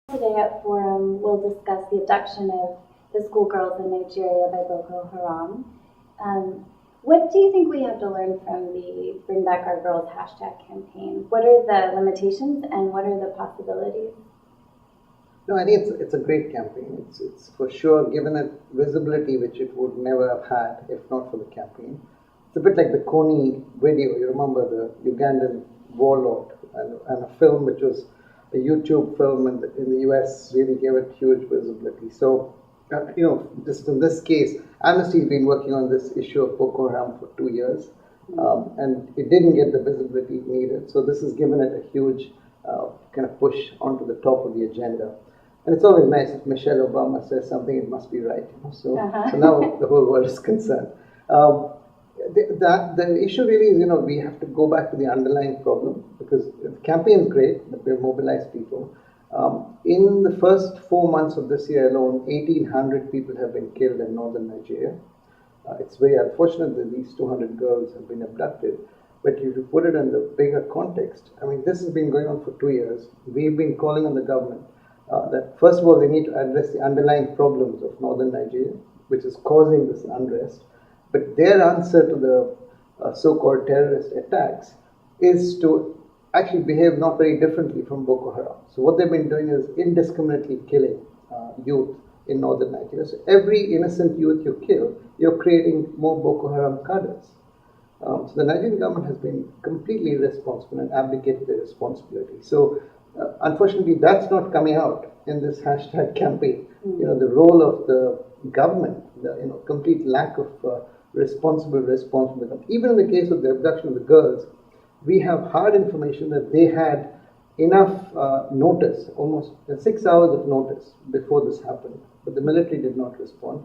Today at Forum, we'll discuss the abduction of the schoolgirls in Nigeria by Boko Haram. What do you think we have to learn from the Bring Back Our Girls hashtag campaign? What are the limitations and what are the possibilities? No, I think it's a great campaign. It's for sure given it visibility which it would never have had if not for the campaign. It's a bit like the Kony video. You remember the Ugandan warlord and a film which was a YouTube film in the US really gave it huge visibility. So, just in this case, Amnesty has been working on this issue of Boko Haram for 2 years, and it didn't get the visibility it needed. So this has given it a huge kind of push onto the top of the agenda. And it's always nice if Michelle Obama says something, it must be right. So now the whole world is concerned. The issue really is, we have to go back to the underlying problem because the campaign is great, that we've mobilized people. In the first 4 months of this year alone, 1,800 people have been killed in northern Nigeria. It's very unfortunate that these 200 girls have been abducted. But if you put it in the bigger context, I mean, this has been going on for 2 years. We've been calling on the government that first of all, they need to address the underlying problems of northern Nigeria, which is causing this unrest. But their answer to the so-called terrorist attacks is to actually behave not very differently from Boko Haram. So what they've been doing is indiscriminately killing youth in northern Nigeria. So every innocent youth you kill, you're creating more Boko Haram cadres. So the Nigerian government has been completely irresponsible and abdicated their responsibility. So unfortunately, that's not coming out in this hashtag campaign. The role of the government, the complete lack of responsibility. Even in the case of the abduction of the girls, we have hard information that they had enough notice, almost 6 hours of notice before this happened, but the military did not respond.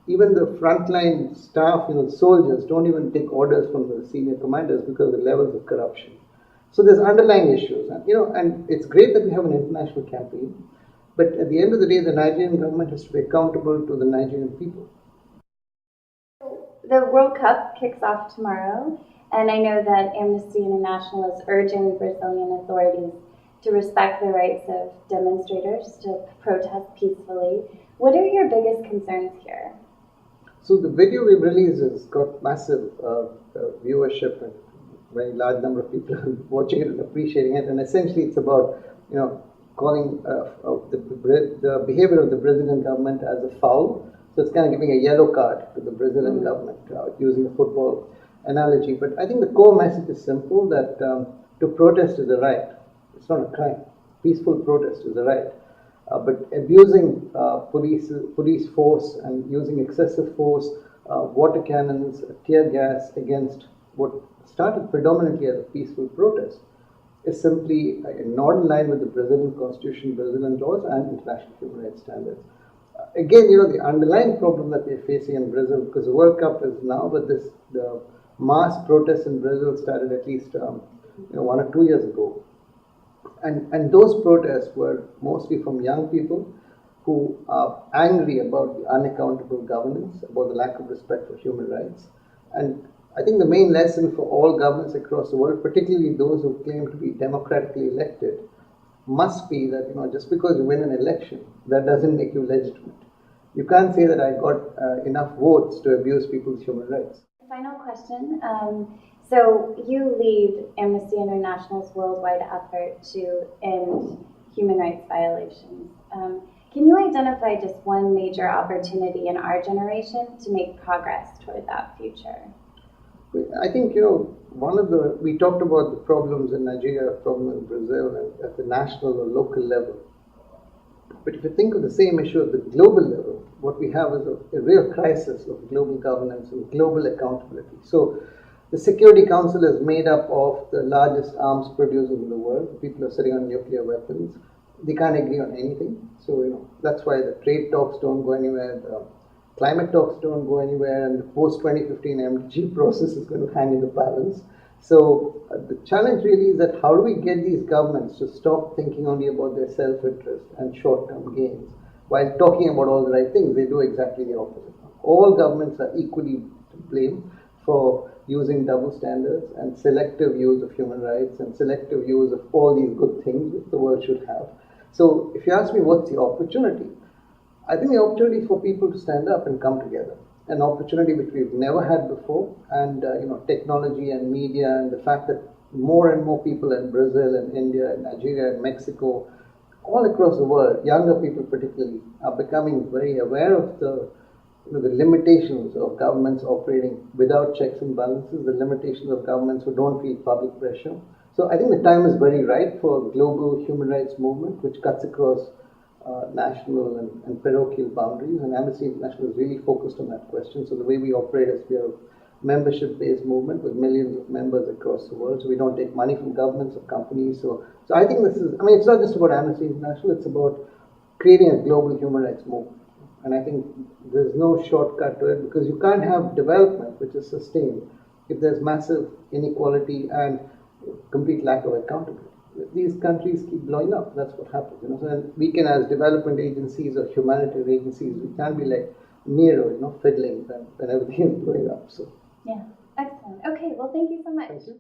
Even the frontline staff, the soldiers, don't even take orders from the senior commanders because of the levels of corruption. So there's underlying issues, and it's great that we have an international campaign, but at the end of the day, the Nigerian government has to be accountable to the Nigerian people. The World Cup kicks off tomorrow, and I know that Amnesty International is urging Brazilian authorities to respect the rights of demonstrators to protest peacefully. What are your biggest concerns here? So the video we released has got massive viewership and very large number of people watching it and appreciating it. And essentially, it's about calling the behavior of the Brazilian government as a foul. So it's kind of giving a yellow card to the Brazilian government using a football analogy. But I think the core message is simple: that to protest is a right. It's not a crime. Peaceful protest is a right. But abusing police force and using excessive force, water cannons, tear gas against what started predominantly as a peaceful protest is simply not in line with the Brazilian constitution, Brazilian laws, and international human rights standards. Again, the underlying problem that we're facing in Brazil, because the World Cup is now, but the mass protests in Brazil started at least 1 or 2 years ago. And those protests were mostly from young people who are angry about the unaccountable governance, about the lack of respect for human rights. And I think the main lesson for all governments across the world, particularly those who claim to be democratically elected, must be that just because you win an election, that doesn't make you legitimate. You can't say that I got enough votes to abuse people's human rights. Final question. So you lead Amnesty International's worldwide effort to end human rights violations. Can you identify just one major opportunity in our generation to make progress toward that future? I think, we talked about the problems in Nigeria, problems in Brazil, and at the national or local level. But if you think of the same issue at the global level, what we have is a real crisis of global governance and global accountability. So the Security Council is made up of the largest arms producers in the world. People are sitting on nuclear weapons. They can't agree on anything. So, that's why the trade talks don't go anywhere. The climate talks don't go anywhere, and the post-2015 MDG process is going to hang in the balance. So the challenge really is that how do we get these governments to stop thinking only about their self-interest and short-term gains while talking about all the right things? They do exactly the opposite. All governments are equally to blame for using double standards and selective use of human rights and selective use of all these good things which the world should have. So if you ask me what's the opportunity, I think the opportunity is for people to stand up and come together. An opportunity which we've never had before, and technology and media and the fact that more and more people in Brazil and India and Nigeria and Mexico, all across the world, younger people particularly, are becoming very aware of the limitations of governments operating without checks and balances, the limitations of governments who don't feel public pressure. So I think the time is very right for a global human rights movement which cuts across national and parochial boundaries, and Amnesty International is really focused on that question. So the way we operate is we are a membership-based movement with millions of members across the world. So we don't take money from governments or companies. So I think this is, it's not just about Amnesty International, it's about creating a global human rights movement. And I think there's no shortcut to it, because you can't have development which is sustained if there's massive inequality and complete lack of accountability. These countries keep blowing up. That's what happens. So we can, as development agencies or humanitarian agencies, we can't be like Nero, fiddling when everything is blowing up. So yeah, excellent. Okay, well, thank you so much. Thank you.